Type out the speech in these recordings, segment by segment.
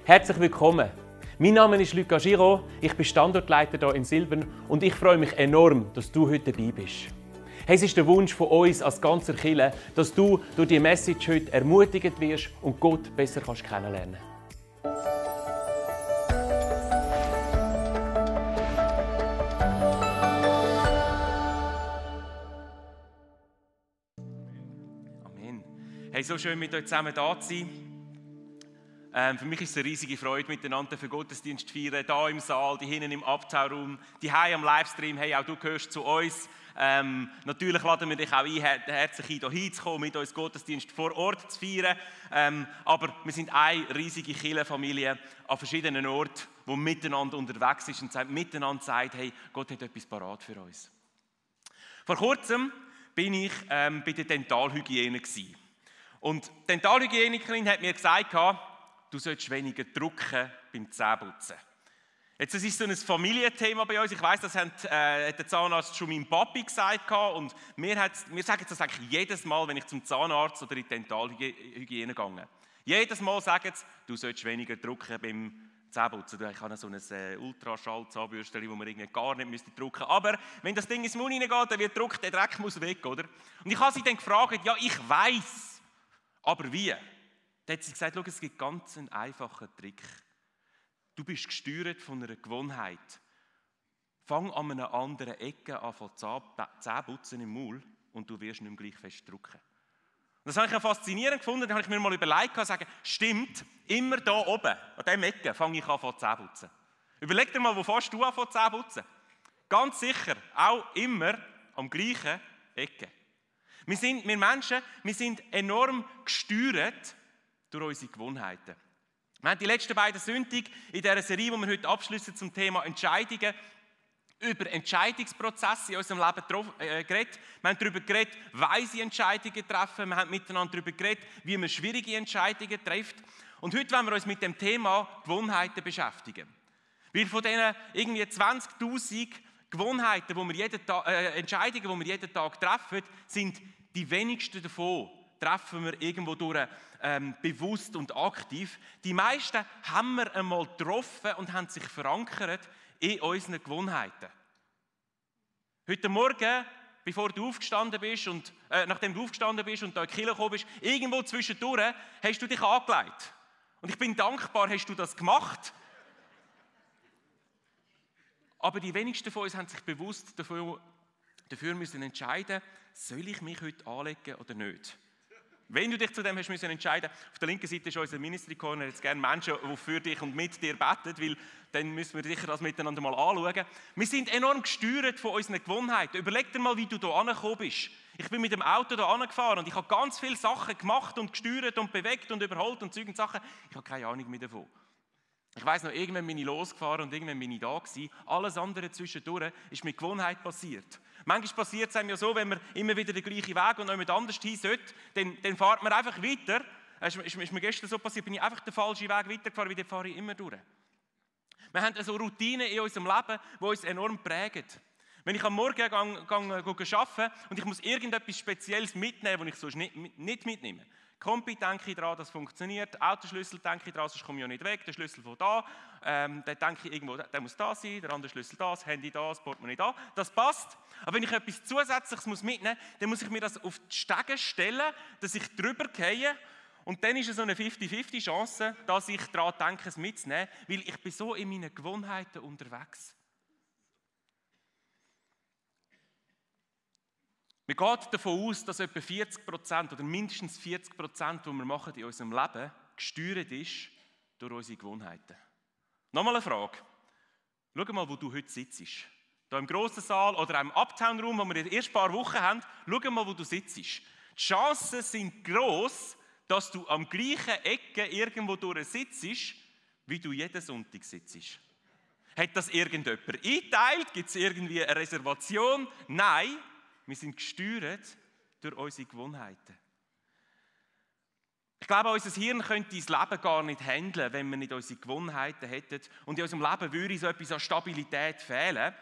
Herzlich willkommen. Mein Name ist Luca Giraud, ich bin Standortleiter hier in Silbern und ich freue mich enorm, dass du heute dabei bist. Hey, es ist der Wunsch von uns als ganzer Kirche, dass du durch diese Message heute ermutigt wirst und Gott besser kennenlernen kannst. Amen. Hey, so schön mit euch zusammen da zu sein. Für mich ist es eine riesige Freude, miteinander für Gottesdienst zu feiern, hier im Saal, die hinten im Abtauraum, die hier am Livestream. Hey, auch du gehörst zu uns. Natürlich laden wir dich auch ein, herzlich ein, hier hinzukommen, mit uns Gottesdienst vor Ort zu feiern. Aber wir sind eine riesige Kirchenfamilie an verschiedenen Orten, die miteinander unterwegs ist und miteinander sagt, hey, Gott hat etwas parat für uns. Vor kurzem bin ich bei der Dentalhygiene gewesen. Und die Dentalhygienikerin hat mir gesagt, du solltest weniger drucken beim Zähneputzen. Jetzt, das ist so ein Familienthema bei uns. Ich weiss, das hat der Zahnarzt schon meinem Papi gesagt. Und wir sagen das eigentlich jedes Mal, wenn ich zum Zahnarzt oder in die Dentalhygiene gehe. Jedes Mal sagen sie, du solltest weniger drucken beim Zähneputzen. Ich habe so ein Ultraschall-Zahnbürstchen, wo man irgendwie gar nicht drucken müsste. Aber wenn das Ding ins Mund reingeht, dann wird gedruckt, der Dreck muss weg, oder? Und ich habe sie dann gefragt, ja, ich weiss, aber wie? Dann hat sie gesagt, schau, es gibt ganz einen einfachen Trick. Du bist gesteuert von einer Gewohnheit. Fang an einer anderen Ecke an von Zähneputzen im Maul und du wirst nicht mehr gleich fest drücken. Das habe ich ja faszinierend gefunden. Dann habe ich mir mal überlegt und gesagt, stimmt, immer da oben, an dieser Ecke, fange ich an von Zähneputzen. Überleg dir mal, wo fängst du an von Zähneputzen? Ganz sicher, auch immer am gleichen Ecke. Wir Menschen, wir sind enorm gesteuert durch unsere Gewohnheiten. Wir haben die letzten beiden Sündig in dieser Serie, die wir heute abschließen zum Thema Entscheidungen, über Entscheidungsprozesse in unserem Leben geredet. Wir haben darüber geredet, weise Entscheidungen treffen. Wir haben miteinander darüber geredet, wie man schwierige Entscheidungen trifft. Und heute wollen wir uns mit dem Thema Gewohnheiten beschäftigen. Weil von diesen irgendwie 20'000 Gewohnheiten, Entscheidungen, die wir jeden Tag treffen, sind die wenigsten davon treffen wir irgendwo durch bewusst und aktiv. Die meisten haben wir einmal getroffen und haben sich verankert in unseren Gewohnheiten. Heute Morgen, bevor du aufgestanden bist und nachdem du aufgestanden bist und da in die Kirche gekommen bist, irgendwo zwischendurch hast du dich angelegt. Und ich bin dankbar, hast du das gemacht. Aber die wenigsten von uns haben sich bewusst dafür müssen entscheiden, soll ich mich heute anlegen oder nicht. Wenn du dich zu dem hast müssen entscheiden, auf der linken Seite ist unser Ministry Corner jetzt gerne Menschen, die für dich und mit dir beten, weil dann müssen wir sicher das miteinander mal anschauen. Wir sind enorm gesteuert von unseren Gewohnheiten. Überleg dir mal, wie du hier angekommen bist. Ich bin mit dem Auto hier angefahren und ich habe ganz viele Sachen gemacht und gesteuert und bewegt und überholt und Zeug und Sachen. Ich habe keine Ahnung mehr davon. Ich weiss noch, irgendwann bin ich losgefahren und irgendwann bin ich da gewesen. Alles andere zwischendurch ist mit Gewohnheit passiert. Manchmal passiert es einem ja so, wenn man immer wieder den gleichen Weg und noch jemand anders hin sollte, dann fährt man einfach weiter. Ist mir gestern so passiert, bin ich einfach den falschen Weg weitergefahren, wie den fahre ich immer durch. Wir haben so Routinen in unserem Leben, die uns enorm prägen. Wenn ich am Morgen arbeite und ich muss irgendetwas Spezielles mitnehmen, das ich sonst nicht mitnehme. Kompi, denke ich daran, das funktioniert. Autoschlüssel, denke ich daran, sonst komme ich ja nicht weg. Der Schlüssel von da, dann denke ich irgendwo, der muss da sein, der andere Schlüssel da, das Handy da, das Portemonnaie da. Das passt. Aber wenn ich etwas Zusätzliches mitnehmen muss, dann muss ich mir das auf die Stege stellen, dass ich drüber gehe. Und dann ist es so eine 50-50 Chance, dass ich daran denke, es mitzunehmen, weil ich bin so in meinen Gewohnheiten unterwegs. Man geht davon aus, dass etwa 40% oder mindestens 40%, was wir machen in unserem Leben, gesteuert ist durch unsere Gewohnheiten. Nochmal eine Frage. Schau mal, wo du heute sitzt. Hier im grossen Saal oder im Uptown-Room, wo wir in den ersten paar Wochen haben. Schau mal, wo du sitzt. Die Chancen sind gross, dass du am gleichen Ecke irgendwo durch sitzt, wie du jeden Sonntag sitzt. Hat das irgendjemand eingeteilt? Gibt es irgendwie eine Reservation? Nein. Wir sind gesteuert durch unsere Gewohnheiten. Ich glaube, unser Hirn könnte das Leben gar nicht handeln, wenn wir nicht unsere Gewohnheiten hätten. Und in unserem Leben würde so etwas an Stabilität fehlen.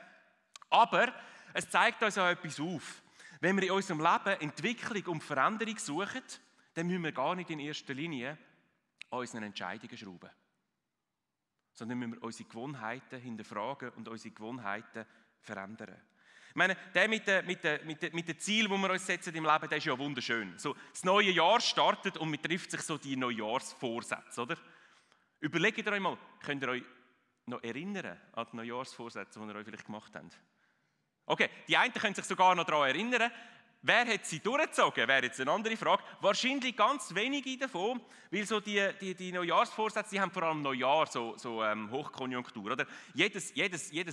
Aber es zeigt uns auch etwas auf. Wenn wir in unserem Leben Entwicklung und Veränderung suchen, dann müssen wir gar nicht in erster Linie an unseren Entscheidungen schrauben. sondern müssen wir unsere Gewohnheiten hinterfragen und unsere Gewohnheiten verändern. Ich meine, der mit den Zielen, die wir uns setzen im Leben, der ist ja wunderschön. So, das neue Jahr startet und man trifft sich so die Neujahrsvorsätze, oder? Überlegt euch mal, könnt ihr euch noch erinnern an die Neujahrsvorsätze, die ihr euch vielleicht gemacht habt? Okay, die einen können sich sogar noch daran erinnern. Wer hat sie durchgezogen, wäre jetzt eine andere Frage. Wahrscheinlich ganz wenige davon, weil so die Neujahrsvorsätze, die haben vor allem Neujahr, so Hochkonjunktur. Oder? Jedes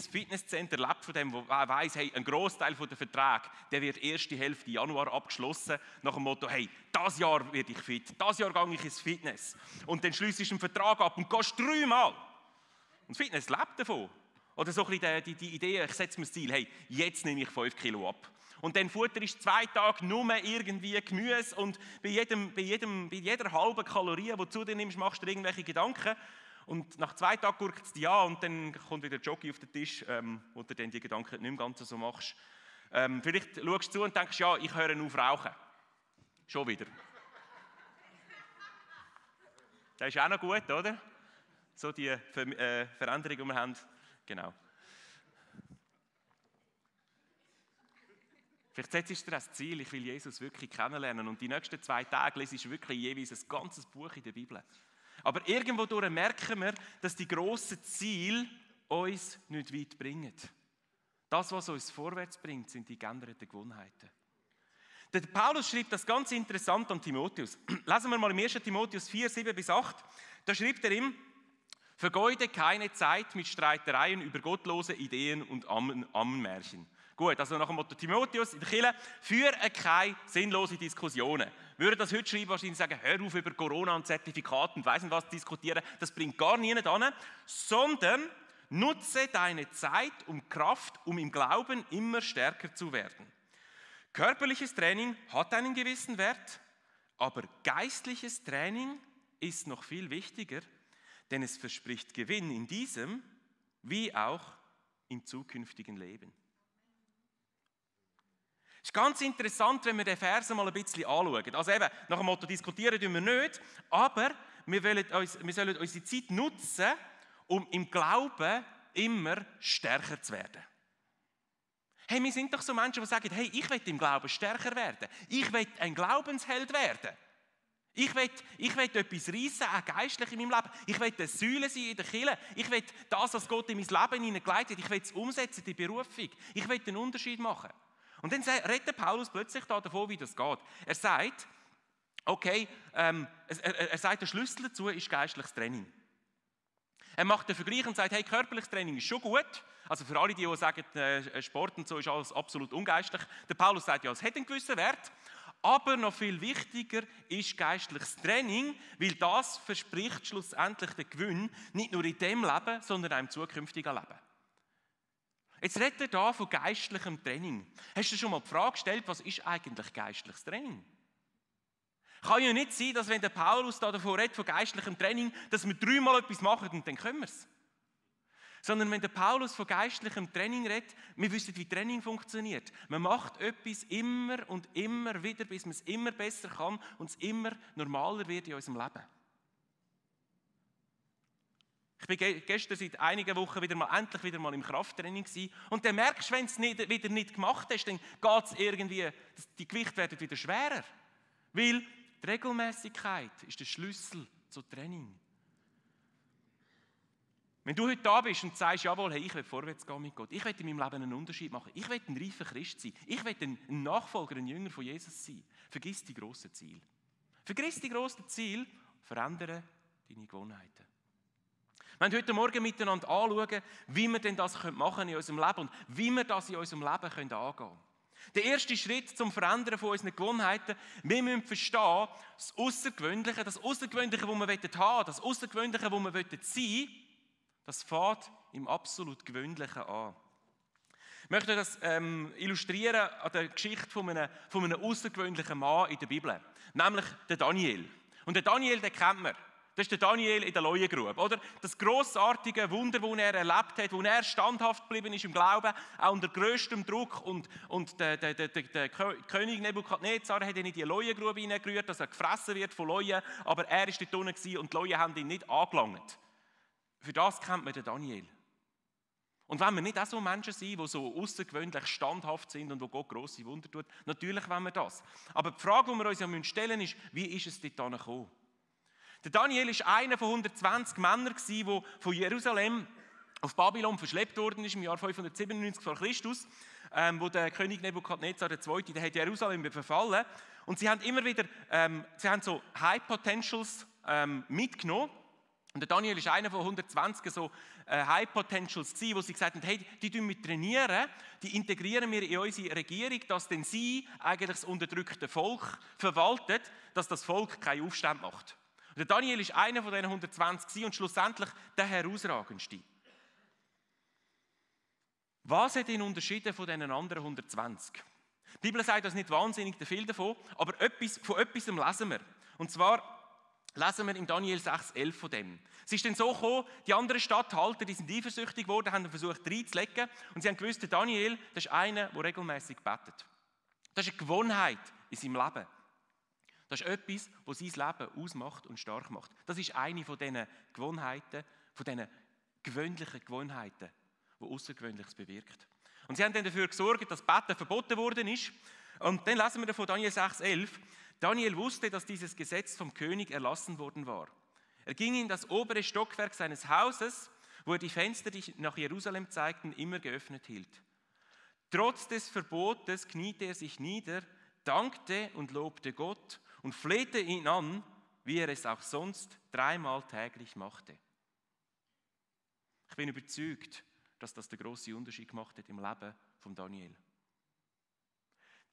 Fitnesscenter lebt von dem, wo weiss, hey, ein Grossteil der Verträge, der wird erst die Hälfte Januar abgeschlossen, nach dem Motto, hey, das Jahr werde ich fit, das Jahr gehe ich ins Fitness. Und dann schliessest du einen Vertrag ab und gehst 3-mal. Und das Fitness lebt davon. Oder so ein bisschen die Idee, ich setze mir das Ziel, hey, jetzt nehme ich 5 Kilo ab. Und dann futterst du 2 Tage nur irgendwie Gemüse und bei jeder halben Kalorie, die du zu dir nimmst, machst du dir irgendwelche Gedanken. Und nach 2 Tagen guckt es dich an und dann kommt wieder Jockey auf den Tisch, wo du dann die Gedanken nicht mehr ganz so machst. Vielleicht schaust du zu und denkst, ja, ich höre auf rauchen. Schon wieder. Das ist auch noch gut, oder? So die Veränderung, die wir haben. Genau. Vielleicht setzt du dir das Ziel, ich will Jesus wirklich kennenlernen und die nächsten 2 Tage lesest du wirklich jeweils ein ganzes Buch in der Bibel. Aber irgendwo durch merken wir, dass die grossen Ziele uns nicht weit bringen. Das, was uns vorwärts bringt, sind die geänderten Gewohnheiten. Der Paulus schreibt das ganz interessant an Timotheus. Lesen wir mal im 1. Timotheus 4, 7-8. Da schreibt er ihm, vergeude keine Zeit mit Streitereien über gottlose Ideen und Ammenmärchen. Gut, also nach dem Motto Timotheus in der Kirche, führe keine sinnlose Diskussionen. Würde das heute schreiben, wahrscheinlich sagen, hör auf über Corona und Zertifikate und weiss nicht was diskutieren, das bringt gar niemand an, sondern nutze deine Zeit um Kraft, um im Glauben immer stärker zu werden. Körperliches Training hat einen gewissen Wert, aber geistliches Training ist noch viel wichtiger, denn es verspricht Gewinn in diesem wie auch im zukünftigen Leben. Es ist ganz interessant, wenn wir den Vers mal ein bisschen anschauen. Also eben, nach dem Motto diskutieren tun wir nicht, aber wir sollen unsere Zeit nutzen, um im Glauben immer stärker zu werden. Hey, wir sind doch so Menschen, die sagen, hey, ich will im Glauben stärker werden. Ich will ein Glaubensheld werden. Ich will etwas reissen, auch geistlich in meinem Leben. Ich will eine Säule sein in der Kirche. Ich will das, was Gott in mein Leben hineingeleitet hat, ich will es umsetzen, die Berufung. Ich will den Unterschied machen. Und dann redet Paulus plötzlich davon, wie das geht. Er sagt, okay, er sagt, der Schlüssel dazu ist geistliches Training. Er macht den Vergleich und sagt, hey, körperliches Training ist schon gut. Also für alle, die sagen, Sport und so ist alles absolut ungeistlich. Der Paulus sagt, ja, es hat einen gewissen Wert. Aber noch viel wichtiger ist geistliches Training, weil das verspricht schlussendlich den Gewinn, nicht nur in diesem Leben, sondern auch im zukünftigen Leben. Jetzt redet er hier von geistlichem Training. Hast du schon mal die Frage gestellt, was ist eigentlich geistliches Training? Kann ja nicht sein, dass wenn der Paulus davon redet, von geistlichem Training, dass wir 3-mal etwas machen und dann können wir es. Sondern wenn der Paulus von geistlichem Training redet, wir wissen, wie Training funktioniert. Man macht etwas immer und immer wieder, bis man es immer besser kann und es immer normaler wird in unserem Leben. Ich war gestern seit einigen Wochen endlich wieder mal im Krafttraining gewesen. Und dann merkst du, wenn du es wieder nicht gemacht hast, dann geht es irgendwie, die Gewichte werden wieder schwerer. Weil die Regelmäßigkeit ist der Schlüssel zu Training. Wenn du heute da bist und sagst, jawohl, hey, ich will vorwärts gehen mit Gott, ich will in meinem Leben einen Unterschied machen, ich will ein reifer Christ sein, ich will ein Nachfolger, ein Jünger von Jesus sein, vergiss die grossen Ziele. Vergiss die grossen Ziele, verändere deine Gewohnheiten. Wir wollen heute Morgen miteinander anschauen, wie wir denn das machen in unserem Leben und wie wir das in unserem Leben angehen können. Der erste Schritt zum Verändern von unseren Gewohnheiten, wir müssen verstehen, das Außergewöhnliche, das wir haben, das Außergewöhnliche, das wir sein, das fängt im absolut Gewöhnlichen an. Ich möchte das illustrieren an der Geschichte von einem außergewöhnlichen Mann in der Bibel, nämlich der Daniel. Und der Daniel, den kennt man. Das ist der Daniel in der Leuengrube, oder? Das grossartige Wunder, das er erlebt hat, wo er standhaft geblieben ist im Glauben, auch unter grösstem Druck. Und der König Nebukadnezar hat ihn in die Leuengrube hineingerührt, dass er gefressen wird von Leuen, aber er war dort unten und die Leuen haben ihn nicht angelangt. für das kennt man den Daniel. Und wenn wir nicht auch so Menschen sind, die so außergewöhnlich standhaft sind und wo Gott grosse Wunder tut, natürlich wollen wir das. Aber die Frage, die wir uns ja stellen müssen, ist, wie ist es dort gekommen? Der Daniel war einer von 120 Männern, der von Jerusalem auf Babylon verschleppt worden ist, im Jahr 597 vor Christus, wo der König Nebukadnezar II. Der hat Jerusalem befallen. Und sie haben immer wieder so High Potentials mitgenommen. Und der Daniel ist einer von 120 so High Potentials gewesen, wo sie gesagt haben, hey, die trainieren wir trainieren, die integrieren wir in unsere Regierung, dass denn sie eigentlich das unterdrückte Volk verwaltet, dass das Volk keinen Aufstand macht. Und der Daniel ist einer von diesen 120 gewesen und schlussendlich der herausragendste. Was hat ihn unterschieden von diesen anderen 120? Die Bibel sagt uns nicht wahnsinnig viel davon, aber von etwas lesen wir. Und zwar lesen wir im Daniel 6,11 von dem. Es ist dann so gekommen, die anderen Statthalter, die sind eifersüchtig geworden, haben versucht reinzulegen und sie haben gewusst, der Daniel, das ist einer, der regelmäßig betet. Das ist eine Gewohnheit in seinem Leben. Das ist etwas, was sein Leben ausmacht und stark macht. Das ist eine von diesen Gewohnheiten, von diesen gewöhnlichen Gewohnheiten, die Außergewöhnliches bewirkt. Und sie haben dann dafür gesorgt, dass Beten verboten worden ist. Und dann lesen wir von Daniel 6,11. Daniel wusste, dass dieses Gesetz vom König erlassen worden war. Er ging in das obere Stockwerk seines Hauses, wo er die Fenster, die nach Jerusalem zeigten, immer geöffnet hielt. Trotz des Verbotes kniete er sich nieder, dankte und lobte Gott und flehte ihn an, wie er es auch sonst 3-mal täglich machte. Ich bin überzeugt, dass das den grossen Unterschied gemacht hat im Leben von Daniel.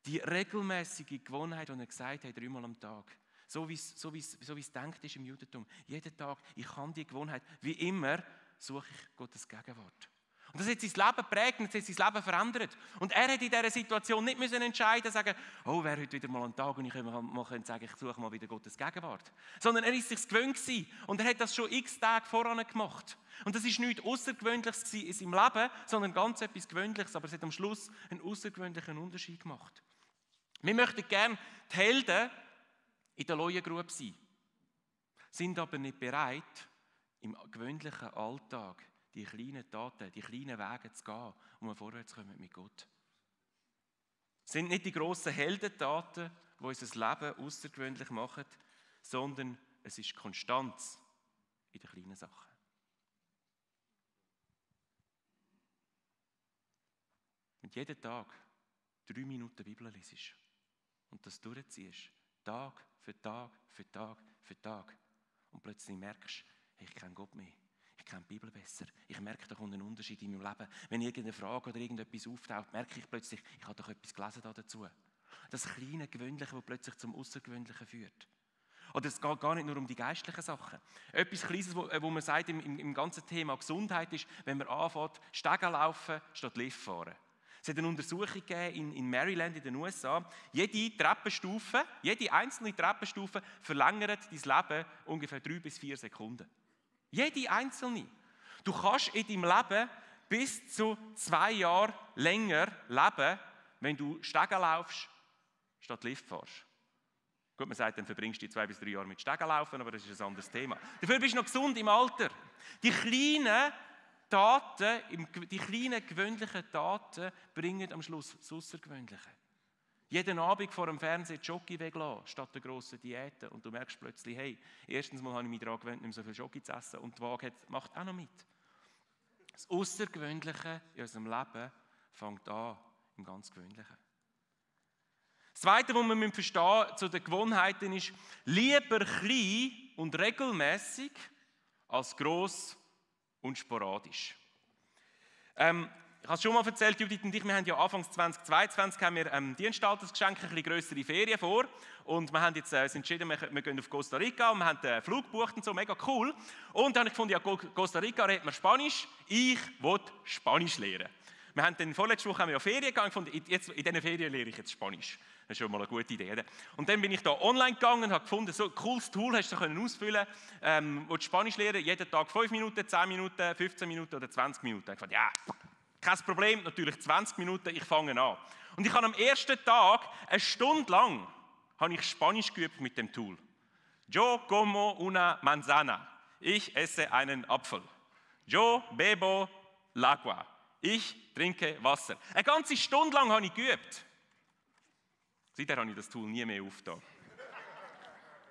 Die regelmäßige Gewohnheit, die er gesagt hat, 3-mal am Tag, so wie es denkt ist im Judentum, jeden Tag, ich kann die Gewohnheit, wie immer, suche ich Gottes Gegenwart. Und das hat sein Leben geprägt und das hat sein Leben verändert. Und er hätte in dieser Situation nicht müssen entscheiden, sagen, oh, wäre heute wieder mal ein Tag und ich könnte mal sagen, ich suche mal wieder Gottes Gegenwart. Sondern er ist sich gewöhnt gewesen und er hat das schon x Tage voran gemacht. Und das ist nichts Außergewöhnliches in seinem Leben, sondern ganz etwas Gewöhnliches, aber es hat am Schluss einen außergewöhnlichen Unterschied gemacht. Wir möchten gerne die Helden in der Leuengrube sein, sind aber nicht bereit, im gewöhnlichen Alltag die kleinen Taten, die kleinen Wege zu gehen, um wir vorwärts kommen mit Gott. Es sind nicht die grossen Heldentaten, die unser Leben außergewöhnlich machen, sondern es ist Konstanz in den kleinen Sachen. Wenn du jeden Tag 3 Minuten Bibel liest und das durchziehst, Tag für Tag für Tag für Tag, und plötzlich merkst, hey, ich kenne Gott mehr, ich kenne die Bibel besser, ich merke, da kommt ein Unterschied in meinem Leben. Wenn irgendeine Frage oder irgendetwas auftaucht, merke ich plötzlich, ich habe doch etwas gelesen dazu. Das kleine Gewöhnliche, das plötzlich zum Außergewöhnlichen führt. Oder es geht gar nicht nur um die geistlichen Sachen. Etwas Kleines, wo man sagt im ganzen Thema Gesundheit ist, wenn man anfängt, Stegen laufen statt Lift fahren. Es hat eine Untersuchung gegeben in Maryland in den USA. Jede einzelne Treppenstufe verlängert dein Leben ungefähr 3 bis 4 Sekunden. Jede einzelne. Du kannst in deinem Leben bis zu 2 Jahre länger leben, wenn du Stegen laufst statt Lift fährst. Gut, man sagt, dann verbringst du 2 bis 3 Jahre mit Stegen laufen, aber das ist ein anderes Thema. Dafür bist du noch gesund im Alter. Die kleinen Taten, die kleinen gewöhnlichen Taten bringen am Schluss das Außergewöhnliche. Jeden Abend vor dem Fernseher Jockey weglassen, statt der grossen Diäten. Und du merkst plötzlich, hey, erstens mal habe ich mich daran gewöhnt, nicht mehr so viel Jockey zu essen und die Waage macht auch noch mit. Das Außergewöhnliche in unserem Leben fängt an im ganz Gewöhnlichen. Das Zweite, was wir verstehen zu den Gewohnheiten ist, lieber klein und regelmäßig als gross und sporadisch. Ich habe es schon mal erzählt, Judith und ich, wir haben ja Anfang 2022 haben wir Dienstaltersgeschenk, ein bisschen grössere Ferien vor. Und wir haben jetzt entschieden, wir gehen auf Costa Rica und wir haben den Flug gebucht und so, mega cool. Und dann habe ich gefunden, ja, Costa Rica redet man Spanisch, ich will Spanisch lernen. Wir haben dann vorletzte Woche ja Ferien gegangen und in diesen Ferien lehre ich jetzt Spanisch. Das ist schon mal eine gute Idee. Und dann bin ich da online gegangen und habe gefunden, so ein cooles Tool hast du ausfüllen können, wo du Spanisch lernen, jeden Tag 5 Minuten, 10 Minuten, 15 Minuten oder 20 Minuten. Ich dachte, ja, kein Problem, natürlich 20 Minuten, ich fange an. Und ich habe am ersten Tag, 1 Stunde lang, habe ich Spanisch geübt mit dem Tool. Yo como una manzana. Ich esse einen Apfel. Yo bebo l'agua. Ich trinke Wasser. Eine ganze Stunde lang habe ich geübt. Seitdem habe ich das Tool nie mehr aufgetan.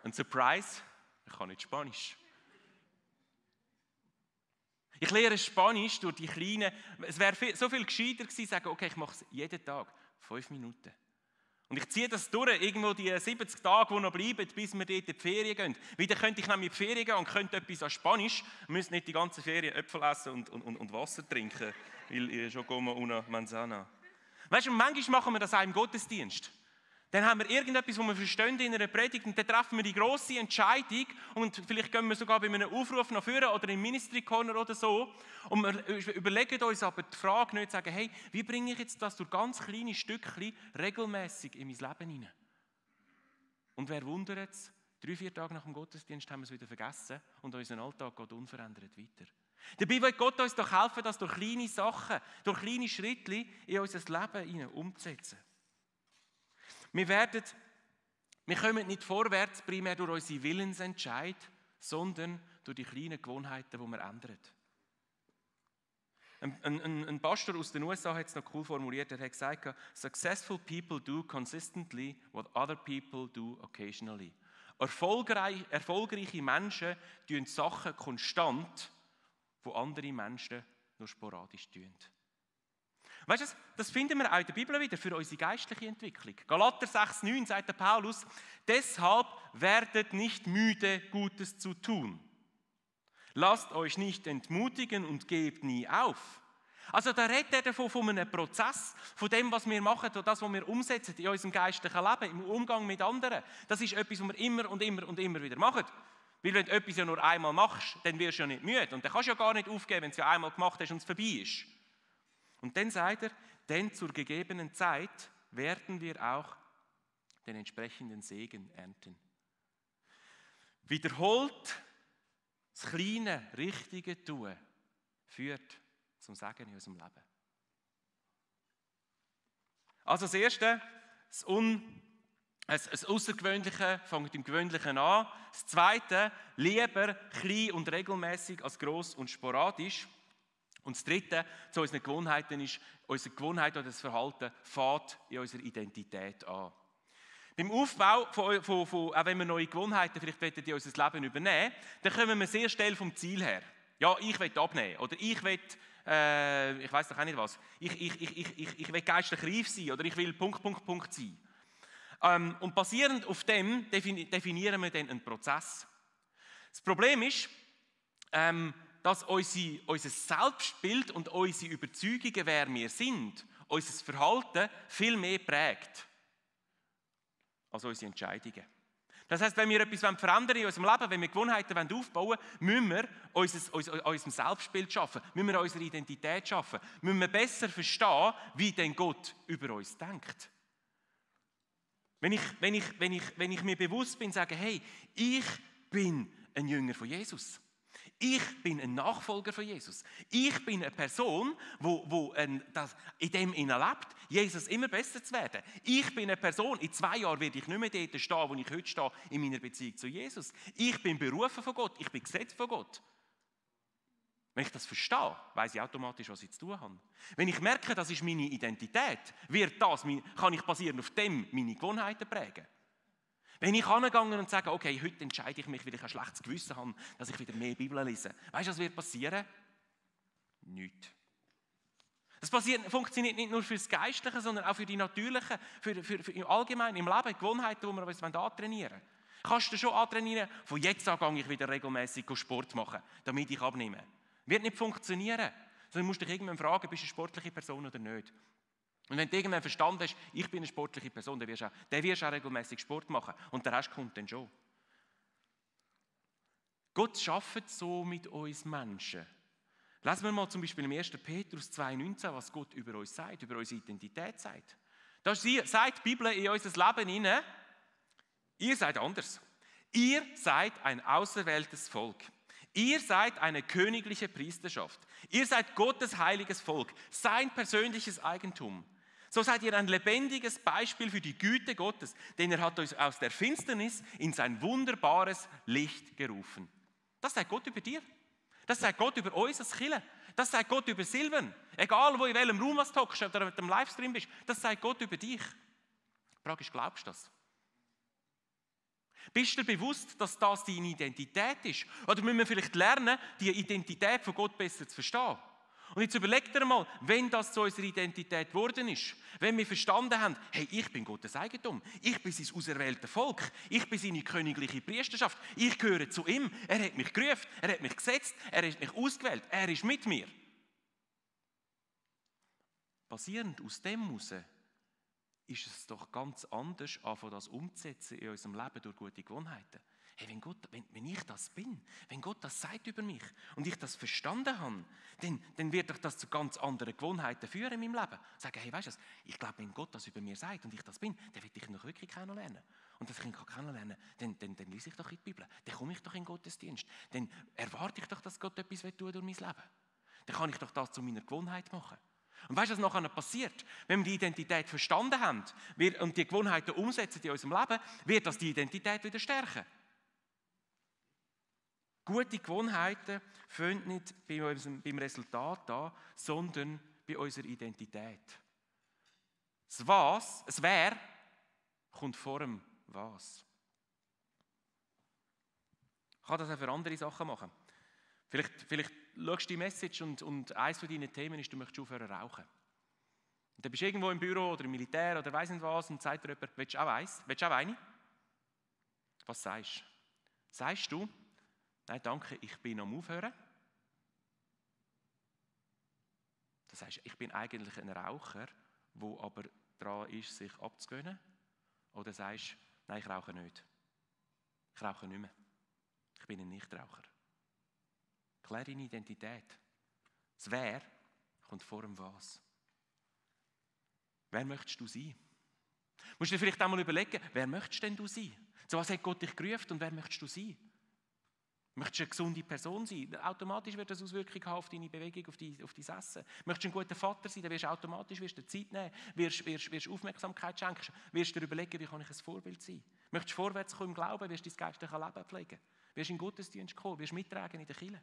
Ein Surprise, ich kann nicht Spanisch. Ich lerne Spanisch durch die kleinen... Es wäre so viel gescheiter gewesen, sagen, okay, ich mache es jeden Tag, 5 Minuten. Und ich ziehe das durch, irgendwo die 70 Tage, die noch bleiben, bis wir dort in die Ferien gehen. Weil dann könnte ich nämlich in die Ferien gehen und könnte etwas an Spanisch, müsste nicht die ganze Ferien Äpfel essen und Wasser trinken, weil ich schon como una manzana. Weißt du, manchmal machen wir das auch im Gottesdienst. Dann haben wir irgendetwas, was wir verstehen in einer Predigt und dann treffen wir die grosse Entscheidung und vielleicht gehen wir sogar bei einem Aufruf nach vorne oder im Ministry Corner oder so und wir überlegen uns aber die Frage nicht, sagen, hey, wie bringe ich jetzt das durch ganz kleine Stückchen regelmäßig in mein Leben hinein? Und wer wundert es, 3-4 Tage nach dem Gottesdienst haben wir es wieder vergessen und unser Alltag geht unverändert weiter. Dabei will Gott uns doch helfen, das durch kleine Sachen, durch kleine Schritte in unser Leben hinein umzusetzen. Wir kommen nicht vorwärts primär durch unsere Willensentscheid, sondern durch die kleinen Gewohnheiten, die wir ändern. Ein Pastor aus den USA hat es noch cool formuliert, er hat gesagt, successful people do consistently what other people do occasionally. Erfolgreiche Menschen tun Sachen konstant, die andere Menschen nur sporadisch tun. Weißt du, das finden wir auch in der Bibel wieder für unsere geistliche Entwicklung. Galater 6,9 sagt der Paulus, deshalb werdet nicht müde, Gutes zu tun. Lasst euch nicht entmutigen und gebt nie auf. Also da redet er davon, von einem Prozess, von dem, was wir machen und das, was wir umsetzen in unserem geistlichen Leben, im Umgang mit anderen. Das ist etwas, was wir immer und immer und immer wieder machen. Weil wenn du etwas ja nur einmal machst, dann wirst du ja nicht müde. Und dann kannst du ja gar nicht aufgeben, wenn du es ja einmal gemacht hast und es vorbei ist. Und dann sagt er, denn zur gegebenen Zeit werden wir auch den entsprechenden Segen ernten. Wiederholt das kleine, richtige Tun führt zum Segen in unserem Leben. Also das Erste, das Außergewöhnliche fängt im Gewöhnlichen an. Das Zweite, lieber klein und regelmäßig als gross und sporadisch. Und das Dritte zu unseren Gewohnheiten ist, unsere Gewohnheit oder das Verhalten fängt in unserer Identität an. Beim Aufbau, auch wenn wir neue Gewohnheiten vielleicht wollen, die unser Leben übernehmen, dann kommen wir sehr schnell vom Ziel her. Ja, ich will abnehmen oder ich will, ich weiß doch auch nicht was, ich will geistlich reif sein oder ich will ... sein. Und basierend auf dem definieren wir dann einen Prozess. Das Problem ist, dass unser Selbstbild und unsere Überzeugungen, wer wir sind, unser Verhalten viel mehr prägt als unsere Entscheidungen. Das heisst, wenn wir etwas verändern in unserem Leben, wenn wir Gewohnheiten aufbauen wollen, müssen wir unserem Selbstbild schaffen, müssen wir unsere Identität schaffen, müssen wir besser verstehen, wie denn Gott über uns denkt. Wenn ich mir bewusst bin, sage, hey, ich bin ein Jünger von Jesus. Ich bin ein Nachfolger von Jesus. Ich bin eine Person, die in dem lebt, Jesus immer besser zu werden. Ich bin eine Person, in 2 Jahren werde ich nicht mehr dort stehen, wo ich heute stehe, in meiner Beziehung zu Jesus. Ich bin berufen von Gott, ich bin gesetzt von Gott. Wenn ich das verstehe, weiss ich automatisch, was ich zu tun habe. Wenn ich merke, das ist meine Identität, kann ich basierend auf dem meine Gewohnheiten prägen. Wenn ich hingehe und sage, okay, heute entscheide ich mich, weil ich ein schlechtes Gewissen habe, dass ich wieder mehr Bibel lese. Weißt du, was wird passieren? Nichts. Das funktioniert nicht nur für das Geistliche, sondern auch für die natürlichen, für im Allgemeinen, im Leben, Gewohnheiten, die wir uns antrainieren wollen. Kannst du schon antrainieren, von jetzt an gehe ich wieder regelmäßig Sport machen, damit ich abnehme. Wird nicht funktionieren. Sondern du musst dich irgendwann fragen, bist du eine sportliche Person oder nicht. Und wenn du irgendwann verstanden hast, ich bin eine sportliche Person, dann wirst du auch regelmäßig Sport machen. Und der Rest kommt dann schon. Gott arbeitet so mit uns Menschen. Lesen wir mal zum Beispiel im 1. Petrus 2,19, was Gott über uns sagt, über unsere Identität sagt. Da sagt die Bibel in unser Leben hinein, ihr seid anders. Ihr seid ein auserwähltes Volk. Ihr seid eine königliche Priesterschaft. Ihr seid Gottes heiliges Volk, sein persönliches Eigentum. So seid ihr ein lebendiges Beispiel für die Güte Gottes, denn er hat euch aus der Finsternis in sein wunderbares Licht gerufen. Das sagt Gott über dir. Das sagt Gott über uns als Kirche. Das sagt Gott über Silvan. Egal, wo in welchem Raum du hockst oder mit dem Livestream bist, das sagt Gott über dich. Die Frage ist, glaubst du das? Bist du dir bewusst, dass das deine Identität ist? Oder müssen wir vielleicht lernen, die Identität von Gott besser zu verstehen? Und jetzt überleg dir mal, wenn das zu unserer Identität geworden ist, wenn wir verstanden haben, hey, ich bin Gottes Eigentum, ich bin sein auserwähltes Volk, ich bin seine königliche Priesterschaft, ich gehöre zu ihm, er hat mich gerufen, er hat mich gesetzt, er hat mich ausgewählt, er ist mit mir. Basierend aus dem heraus ist es doch ganz anders, anfangen das umzusetzen in unserem Leben durch gute Gewohnheiten. Hey, wenn ich das bin, wenn Gott das sagt über mich und ich das verstanden habe, dann wird doch das zu ganz anderen Gewohnheiten führen in meinem Leben. Sagen, hey, weißt du was, ich glaube, wenn Gott das über mir sagt und ich das bin, dann will ich ihn doch wirklich kennenlernen. Und dass ich ihn kennenlernen kann, dann lese ich doch in die Bibel, dann komme ich doch in den Gottesdienst, dann erwarte ich doch, dass Gott etwas tun durch mein Leben. Dann kann ich doch das zu meiner Gewohnheit machen. Und weißt du, was nachher passiert? Wenn wir die Identität verstanden haben und die Gewohnheiten umsetzen in unserem Leben, wird das die Identität wieder stärken. Gute Gewohnheiten fangen nicht beim Resultat an, sondern bei unserer Identität. Das Wer kommt vor dem Was. Ich kann das auch für andere Sachen machen. Vielleicht schaust du die Message und eines von deinen Themen ist, du möchtest aufhören zu rauchen. Und dann bist du irgendwo im Büro oder im Militär oder weiss nicht was und sagt dir jemand, willst du auch eins? Willst du auch eine? Was sagst du? Sagst du, nein, danke, ich bin am Aufhören? Das heißt, ich bin eigentlich ein Raucher, der aber daran ist, sich abzugewöhnen? Oder sagst du, nein, ich rauche nicht. Ich rauche nicht mehr. Ich bin ein Nichtraucher. Klär deine Identität. Das Wer kommt vor dem Was. Wer möchtest du sein? Musst du dir vielleicht einmal überlegen, wer möchtest denn du sein? Zu was hat Gott dich gerufen und wer möchtest du sein? Möchtest du eine gesunde Person sein? Automatisch wird das Auswirkungen haben auf deine Bewegung, auf dein Essen. Möchtest du ein guter Vater sein? Dann wirst du automatisch dir Zeit nehmen, wirst Aufmerksamkeit schenken, wirst dir überlegen, wie kann ich ein Vorbild sein? Möchtest du vorwärts kommen im Glauben, wirst du dein geistliches Leben pflegen. Wirst in den Gottesdienst kommen, wirst mittragen in der Kirche.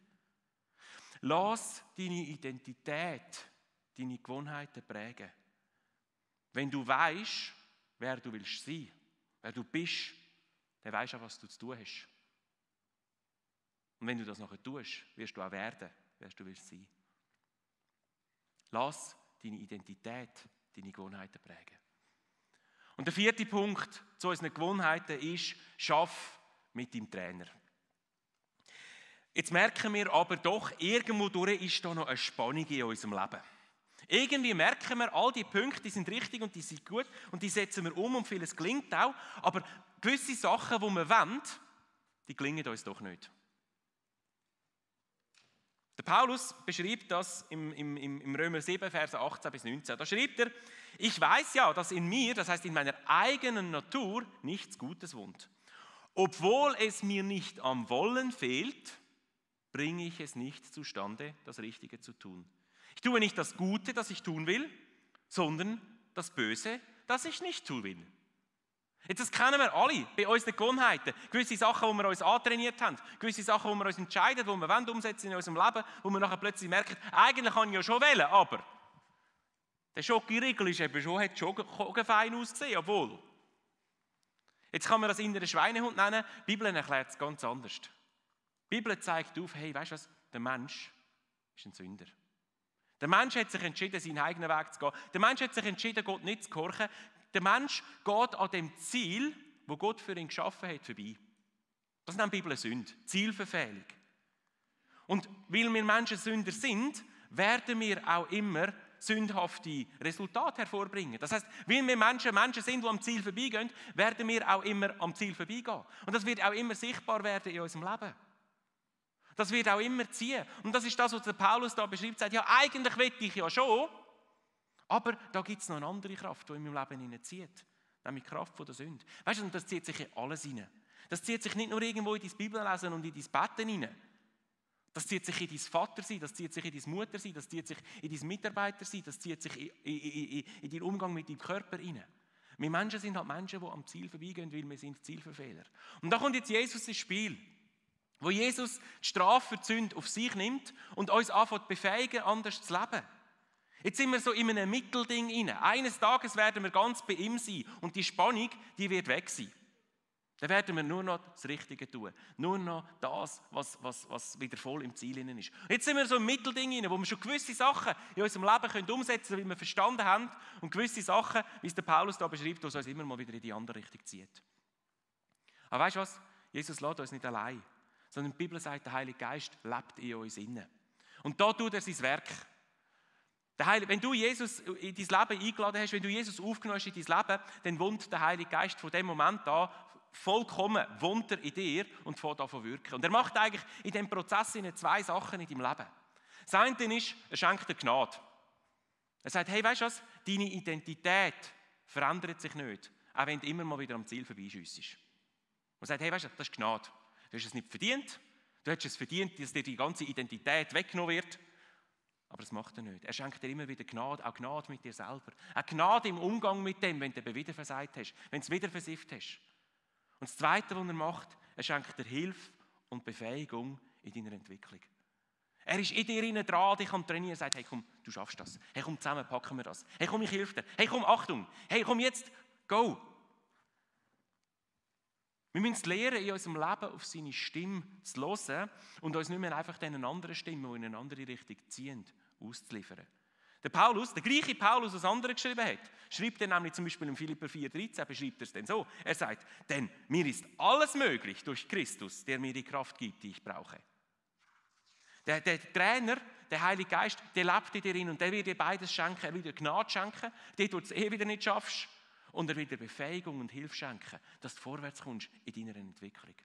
Lass deine Identität, deine Gewohnheiten prägen. Wenn du weißt, wer du willst sein, wer du bist, dann weisst du auch, was du zu tun hast. Und wenn du das nachher tust, wirst du auch werden, wer du willst sein. Lass deine Identität, deine Gewohnheiten prägen. Und der 4. Punkt zu unseren Gewohnheiten ist, schaff mit deinem Trainer. Jetzt merken wir aber doch, irgendwo durch ist da noch eine Spannung in unserem Leben. Irgendwie merken wir, all die Punkte, die sind richtig und die sind gut und die setzen wir um und vieles gelingt auch, aber gewisse Sachen, die wir wollen, die gelingen uns doch nicht. Der Paulus beschreibt das im Römer 7, Verse 18 bis 19. Da schreibt er, ich weiß ja, dass in mir, das heißt in meiner eigenen Natur, nichts Gutes wohnt. Obwohl es mir nicht am Wollen fehlt, bringe ich es nicht zustande, das Richtige zu tun. Ich tue nicht das Gute, das ich tun will, sondern das Böse, das ich nicht tun will. Jetzt, das kennen wir alle bei unseren Gewohnheiten. Gewisse Sachen, die wir uns antrainiert haben, gewisse Sachen, die wir uns entscheiden, die wir umsetzen in unserem Leben, wo wir nachher plötzlich merken, eigentlich kann ich ja schon wählen, aber der Schokoriegel hat schon fein ausgesehen, obwohl. Jetzt kann man das innere Schweinehund nennen, die Bibel erklärt es ganz anders. Die Bibel zeigt auf, hey, weißt du was, der Mensch ist ein Sünder. Der Mensch hat sich entschieden, seinen eigenen Weg zu gehen. Der Mensch hat sich entschieden, Gott nicht zu gehorchen. Der Mensch geht an dem Ziel, das Gott für ihn geschaffen hat, vorbei. Das nennt die Bibel eine Sünde, Zielverfehlung. Und weil wir Menschen Sünder sind, werden wir auch immer sündhafte Resultate hervorbringen. Das heisst, weil wir Menschen sind, die am Ziel vorbeigehen, werden wir auch immer am Ziel vorbeigehen. Und das wird auch immer sichtbar werden in unserem Leben. Das wird auch immer ziehen. Und das ist das, was der Paulus da beschreibt. Er sagt, ja, eigentlich will ich ja schon, aber da gibt es noch eine andere Kraft, die in meinem Leben hineinzieht. Nämlich die Kraft der Sünde. Weißt du, und das zieht sich in alles hinein. Das zieht sich nicht nur irgendwo in dein Bibellesen und in dein Betten hinein. Das zieht sich in dein Vatersein, das zieht sich in dein Muttersein, das zieht sich in dein Mitarbeitersein, das zieht sich in deinen Umgang mit deinem Körper hinein. Wir Menschen sind halt Menschen, die am Ziel vorbeigehen, weil wir sind Zielverfehler. Und da kommt jetzt Jesus ins Spiel. Wo Jesus die Strafe für die Sünde auf sich nimmt und uns anfängt befähigen, anders zu leben. Jetzt sind wir so in einem Mittelding rein. Eines Tages werden wir ganz bei ihm sein und die Spannung, die wird weg sein. Dann werden wir nur noch das Richtige tun. Nur noch das, was wieder voll im Ziel ist. Jetzt sind wir so im Mittelding rein, wo wir schon gewisse Sachen in unserem Leben umsetzen können, weil wir verstanden haben und gewisse Sachen, wie es der Paulus da beschreibt, die uns immer mal wieder in die andere Richtung zieht. Aber weißt du was? Jesus lässt uns nicht allein, sondern die Bibel sagt, der Heilige Geist lebt in uns innen. Und da tut er sein Werk. Wenn du Jesus in dein Leben eingeladen hast, wenn du Jesus aufgenommen hast in dein Leben, dann wohnt der Heilige Geist von dem Moment an vollkommen, wohnt er in dir und fängt an zu wirken. Und er macht eigentlich in diesem Prozess zwei Sachen in deinem Leben. Das eine ist, er schenkt dir Gnade. Er sagt, hey, weißt du was, deine Identität verändert sich nicht, auch wenn du immer mal wieder am Ziel vorbeischiessest. Er sagt, hey, weißt du, das ist Gnade. Du hast es nicht verdient, du hast es verdient, dass dir die ganze Identität weggenommen wird. Aber das macht er nicht. Er schenkt dir immer wieder Gnade, auch Gnade mit dir selber. Auch Gnade im Umgang mit dem, wenn du eben wieder versagt hast, wenn du es wieder versifft hast. Und das Zweite, was er macht, er schenkt dir Hilfe und Befähigung in deiner Entwicklung. Er ist in dir dran, dich am Trainieren, er sagt, hey komm, du schaffst das. Hey komm, zusammen packen wir das. Hey komm, ich helfe dir. Hey komm, Achtung. Hey komm jetzt, go. Wir müssen lernen, in unserem Leben auf seine Stimme zu hören und uns nicht mehr einfach diesen anderen Stimmen, die in eine andere Richtung ziehen, auszuliefern. Der Paulus, der gleiche Paulus, der andere geschrieben hat, schreibt er nämlich zum Beispiel in Philipper 4,13, beschreibt er es denn so. Er sagt, denn mir ist alles möglich durch Christus, der mir die Kraft gibt, die ich brauche. Der Trainer, der Heilige Geist, der lebt in dir rein und der wird dir beides schenken. Er will dir Gnade schenken, die du es wieder nicht schaffst. Und er will dir Befähigung und Hilfe schenken, dass du vorwärts kommst in deiner Entwicklung.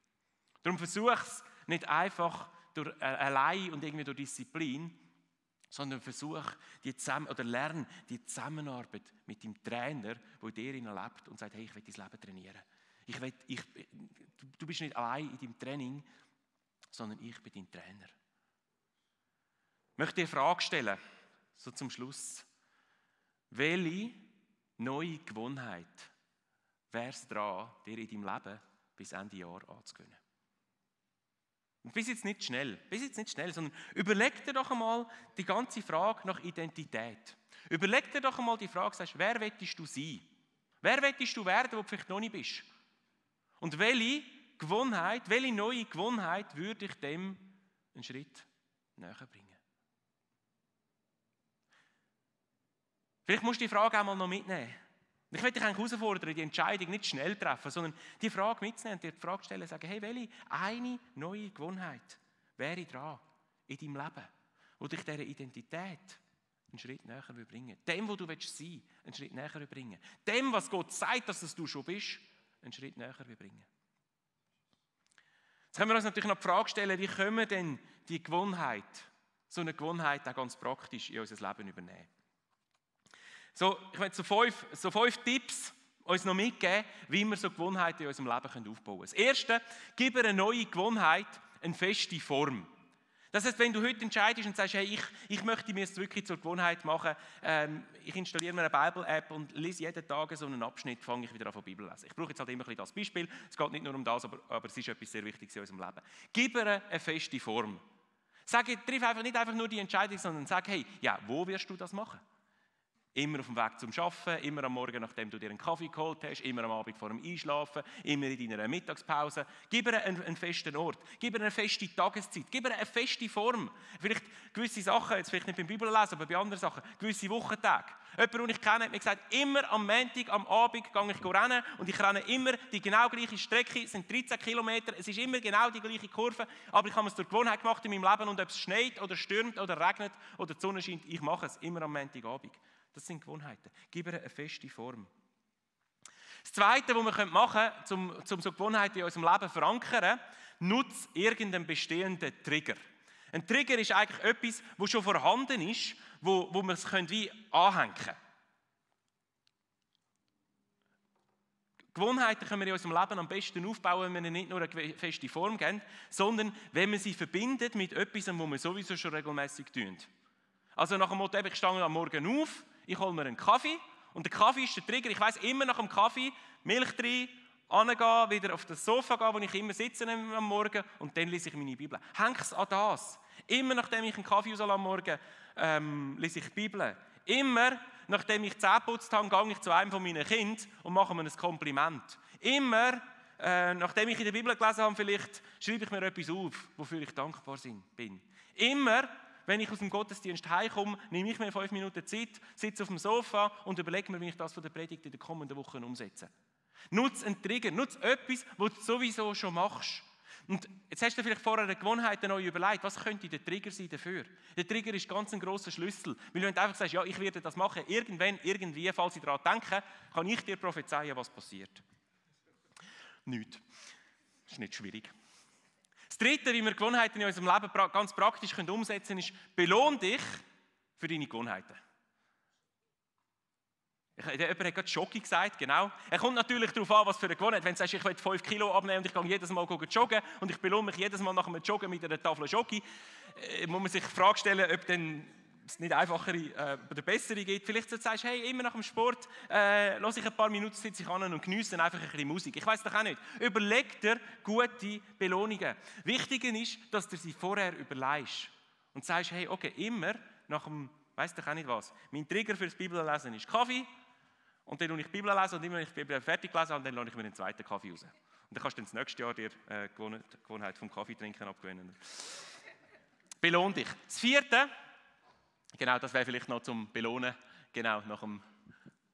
Darum versuch es nicht einfach durch allein und irgendwie durch Disziplin, sondern versuch lerne die Zusammenarbeit mit dem Trainer, der in dir lebt und sagt, hey, ich will dein Leben trainieren. Du bist nicht allein in deinem Training, sondern ich bin dein Trainer. Ich möchte dir eine Frage stellen, so zum Schluss. Welche neue Gewohnheit wäre es dran, dir in deinem Leben bis Ende Jahr anzugewöhnen? Und bis jetzt nicht schnell, sondern überleg dir doch einmal die ganze Frage nach Identität. Überleg dir doch einmal die Frage, sagst, wer willst du sein? Wer willst du werden, wo du vielleicht noch nicht bist? Und welche neue Gewohnheit würde dich dem einen Schritt näher bringen? Vielleicht musst du die Frage einmal noch mitnehmen. Ich möchte dich eigentlich herausfordern, die Entscheidung nicht schnell treffen, sondern die Frage mitzunehmen und dir die Frage stellen und sagen, hey, welche eine neue Gewohnheit wäre dran in deinem Leben, wo dich dieser Identität einen Schritt näher bringen will. Dem, wo du sein willst, einen Schritt näher bringen. Dem, was Gott sagt, dass es du schon bist, einen Schritt näher bringen. Jetzt können wir uns natürlich noch die Frage stellen, wie können wir denn so eine Gewohnheit auch ganz praktisch in unser Leben übernehmen? So, ich möchte so fünf Tipps uns noch mitgeben, wie wir so Gewohnheiten in unserem Leben aufbauen können. Das Erste, gib eine neue Gewohnheit eine feste Form. Das heißt, wenn du heute entscheidest und sagst, hey, ich möchte mir jetzt wirklich zur Gewohnheit machen, ich installiere mir eine Bible-App und lese jeden Tag so einen Abschnitt, fange ich wieder an von Bibel lesen. Ich brauche jetzt halt immer ein bisschen das Beispiel. Es geht nicht nur um das, aber es ist etwas sehr Wichtiges in unserem Leben. Gib ihr eine feste Form. Triff einfach nicht einfach nur die Entscheidung, sondern sag, hey, ja, wo wirst du das machen? Immer auf dem Weg zum Arbeiten, immer am Morgen, nachdem du dir einen Kaffee geholt hast, immer am Abend vor dem Einschlafen, immer in deiner Mittagspause. Gib ihr einen festen Ort, gib ihr eine feste Tageszeit, gib ihr eine feste Form. Vielleicht gewisse Sachen, jetzt vielleicht nicht beim Bibellesen, aber bei anderen Sachen, gewisse Wochentage. Jemand, den ich kenne, hat mir gesagt, immer am Montag, am Abend gehe ich rennen und ich renne immer die genau gleiche Strecke, es sind 13 Kilometer, es ist immer genau die gleiche Kurve, aber ich habe es durch Gewohnheit gemacht in meinem Leben und ob es schneit oder stürmt oder regnet oder die Sonne scheint, ich mache es immer am Montagabend. Das sind Gewohnheiten. Gib ihr eine feste Form. Das Zweite, was wir machen können, um so Gewohnheiten in unserem Leben zu verankern, nutze irgendeinen bestehenden Trigger. Ein Trigger ist eigentlich etwas, das schon vorhanden ist, wo wir es wie anhängen können. Gewohnheiten können wir in unserem Leben am besten aufbauen, wenn wir ihnen nicht nur eine feste Form geben, sondern wenn wir sie verbindet mit etwas, was wir sowieso schon regelmäßig tun. Also nach dem Motto, ich stehe am Morgen auf, ich hole mir einen Kaffee und der Kaffee ist der Trigger. Ich weiss immer nach dem Kaffee, Milch drin, Angehen, wieder auf das Sofa gehen, wo ich immer sitze am Morgen und dann lese ich meine Bibel. Hängt es an das. Immer nachdem ich einen Kaffee rauslasse am Morgen, lese ich die Bibel. Immer nachdem ich Zähne geputzt habe, gehe ich zu einem von meinen Kindern und mache mir ein Kompliment. Immer nachdem ich in der Bibel gelesen habe, vielleicht schreibe ich mir etwas auf, wofür ich dankbar bin. Immer, wenn ich aus dem Gottesdienst heimkomme, nehme ich mir 5 Minuten Zeit, sitze auf dem Sofa und überlege mir, wie ich das von der Predigt in der kommenden Woche umsetze. Nutze einen Trigger, nutze etwas, was du sowieso schon machst. Und jetzt hast du vielleicht vorher eine Gewohnheit neu überlegt, was könnte der Trigger sein dafür? Der Trigger ist ganz ein grosser Schlüssel. Weil wenn du einfach sagst, ja, ich werde das machen, irgendwann, irgendwie, falls ich daran denke, kann ich dir prophezeien, was passiert. Nichts. Das ist nicht schwierig. Das Dritte, wie wir Gewohnheiten in unserem Leben ganz praktisch umsetzen können, ist, belohn dich für deine Gewohnheiten. Jemand hat gerade Jogging gesagt, genau. Er kommt natürlich darauf an, was für eine Gewohnheit. Wenn du sagst, ich will 5 Kilo abnehmen und ich gehe jedes Mal joggen und ich belohne mich jedes Mal nach einem Joggen mit einer Tafel Jogging, muss man sich die Frage stellen, ob dann es nicht einfachere oder bessere gibt. Vielleicht sagst du, hey, immer nach dem Sport lasse ich ein paar Minuten, sitze ich an und geniesse einfach ein bisschen Musik. Ich weiss doch auch nicht. Überleg dir gute Belohnungen. Wichtig ist, dass du sie vorher überlegst und sagst, hey, okay, immer nach dem, weiss doch auch nicht was. Mein Trigger fürs Bibellesen ist Kaffee und dann lese ich die Bibel lesen und immer, wenn ich die Bibel fertig lese habe, dann lasse ich mir den zweiten Kaffee raus. Und dann kannst du dann das nächste Jahr dir die Gewohnheit vom Kaffee trinken abgewöhnen. Belohn dich. Das Vierte, genau, das wäre vielleicht noch zum Belohnen, genau,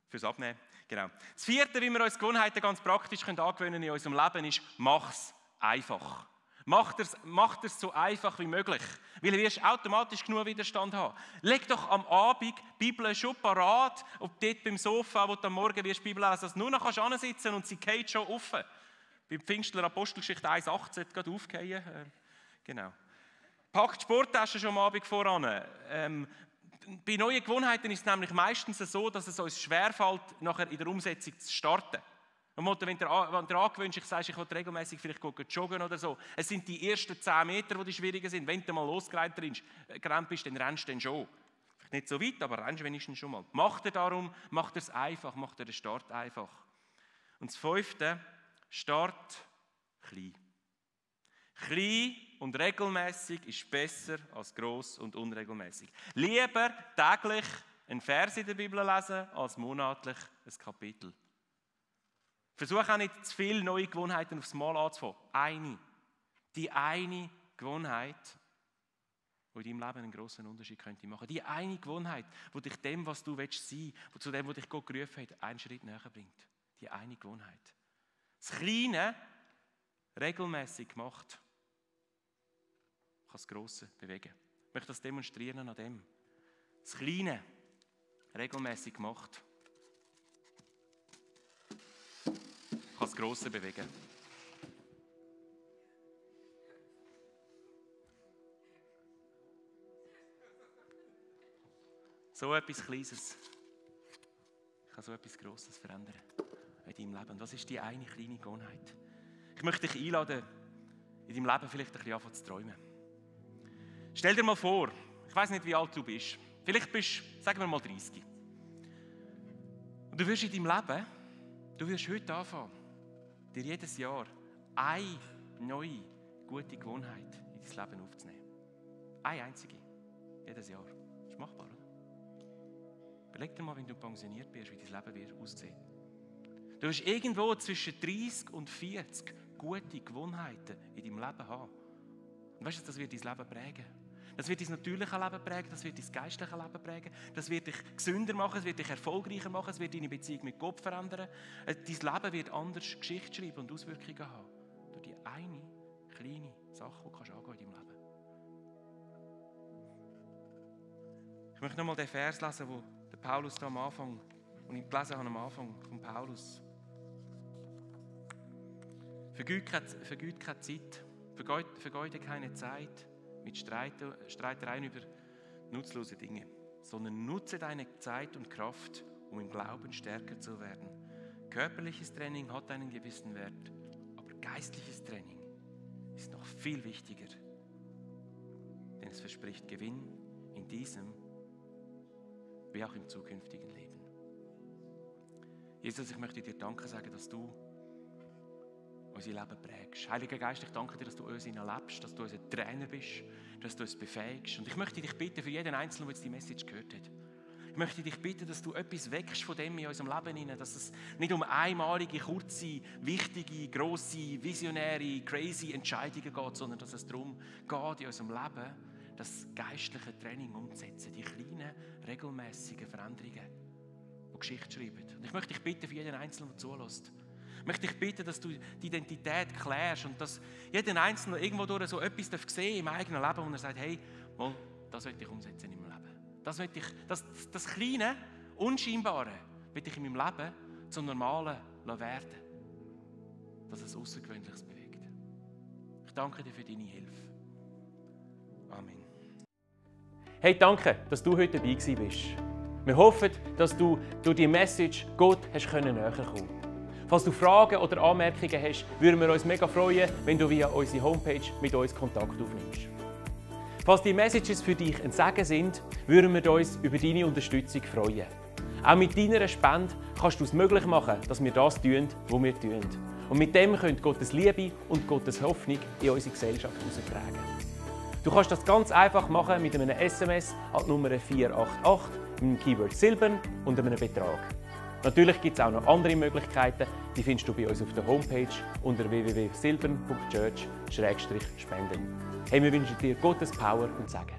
fürs Abnehmen. Genau. Das Vierte, wie wir uns Gewohnheiten ganz praktisch angewöhnen in unserem Leben, ist, mach es einfach. Mach es so einfach wie möglich, weil du wirst automatisch genug Widerstand haben. Leg doch am Abend die Bibel schon parat, ob dort beim Sofa, wo du am Morgen wirst Bibel lesen, dass du nur noch hinsitzen kannst und sie geht schon offen. Beim Pfingstler Apostelgeschichte 1,8 sollte gerade aufgehen. Genau. Pack die Sporttasche schon am Abend voran. Bei neuen Gewohnheiten ist es nämlich meistens so, dass es uns schwerfällt, nachher in der Umsetzung zu starten. Wenn du angewöhnst, ich will regelmäßig vielleicht joggen oder so, es sind die ersten 10 Meter, die schwieriger sind. Wenn du mal losgerannt bist, dann rennst du dann schon. Vielleicht nicht so weit, aber rennst wenigstens schon mal. Mach dir es einfach, mach dir den Start einfach. Und das Fünfte, Start klein. Klein und regelmäßig ist besser als gross und unregelmäßig. Lieber täglich einen Vers in der Bibel lesen, als monatlich ein Kapitel. Versuch auch nicht zu viele neue Gewohnheiten aufs Mal anzufangen. Die eine Gewohnheit, die in deinem Leben einen grossen Unterschied könnte machen. Die eine Gewohnheit, die dich dem, was du sein willst, zu dem, was dich Gott gerufen hat, einen Schritt näher bringt. Die eine Gewohnheit. Das Kleine, regelmäßig gemacht, kann das Grosse bewegen. Ich möchte das demonstrieren an dem. Das Kleine, regelmäßig gemacht, kann das Grosse bewegen. So etwas Kleines kann so etwas Grosses verändern in deinem Leben. Und was ist die eine kleine Gewohnheit? Ich möchte dich einladen, in deinem Leben vielleicht ein bisschen anfangen zu träumen. Stell dir mal vor, ich weiss nicht, wie alt du bist. Vielleicht bist du, sagen wir mal, 30. Und du wirst in deinem Leben, du wirst heute anfangen, dir jedes Jahr eine neue, gute Gewohnheit in dein Leben aufzunehmen. Eine einzige. Jedes Jahr. Das ist machbar, oder? Überleg dir mal, wenn du pensioniert bist, wie dein Leben wird aussehen. Du wirst irgendwo zwischen 30 und 40 gute Gewohnheiten in deinem Leben haben. Und weißt du, das wird dein Leben prägen. Das wird dein natürliches Leben prägen, das wird dein geistliches Leben prägen, das wird dich gesünder machen, es wird dich erfolgreicher machen, es wird deine Beziehung mit Gott verändern. Dein Leben wird anders Geschichte schreiben und Auswirkungen haben. Durch die eine kleine Sache, die du angehen in deinem Leben. Ich möchte nochmal den Vers lesen, wo der Paulus da am Anfang, und ich gelesen habe am Anfang von Paulus. Vergeud keine Zeit, vergeude keine Zeit mit Streitereien über nutzlose Dinge, sondern nutze deine Zeit und Kraft, um im Glauben stärker zu werden. Körperliches Training hat einen gewissen Wert, aber geistliches Training ist noch viel wichtiger, denn es verspricht Gewinn in diesem wie auch im zukünftigen Leben. Jesus, ich möchte dir Danke sagen, dass du unser Leben prägst. Heiliger Geist, ich danke dir, dass du uns lebst, dass du unser Trainer bist, dass du uns befähigst. Und ich möchte dich bitten, für jeden Einzelnen, der jetzt die Message gehört hat, ich möchte dich bitten, dass du etwas wächst von dem in unserem Leben hinein, dass es nicht um einmalige, kurze, wichtige, grosse, visionäre, crazy Entscheidungen geht, sondern dass es darum geht, in unserem Leben das geistliche Training umzusetzen, die kleinen, regelmäßigen Veränderungen, die Geschichte schreiben. Und ich möchte dich bitten, für jeden Einzelnen, der zulässt, ich möchte dich bitten, dass du die Identität klärst und dass jeder Einzelne irgendwo durch so etwas sehen im eigenen Leben, wo er sagt, hey, mal, das will ich umsetzen in meinem Leben. Das Kleine, Unscheinbare will ich in meinem Leben zum Normalen werden, dass es Außergewöhnliches bewegt. Ich danke dir für deine Hilfe. Amen. Hey, danke, dass du heute dabei bist. Wir hoffen, dass du durch die Message Gott näher kommen konntest. Falls du Fragen oder Anmerkungen hast, würden wir uns mega freuen, wenn du via unsere Homepage mit uns Kontakt aufnimmst. Falls die Messages für dich ein Segen sind, würden wir uns über deine Unterstützung freuen. Auch mit deiner Spende kannst du es möglich machen, dass wir das tun, was wir tun. Und mit dem könnt Gottes Liebe und Gottes Hoffnung in unsere Gesellschaft heraustragen. Du kannst das ganz einfach machen mit einem SMS an die Nummer 488 mit dem Keyword Silbern und einem Betrag. Natürlich gibt es auch noch andere Möglichkeiten, die findest du bei uns auf der Homepage unter www.silbern.church/spenden. Hey, wir wünschen dir Gottes Power und Segen.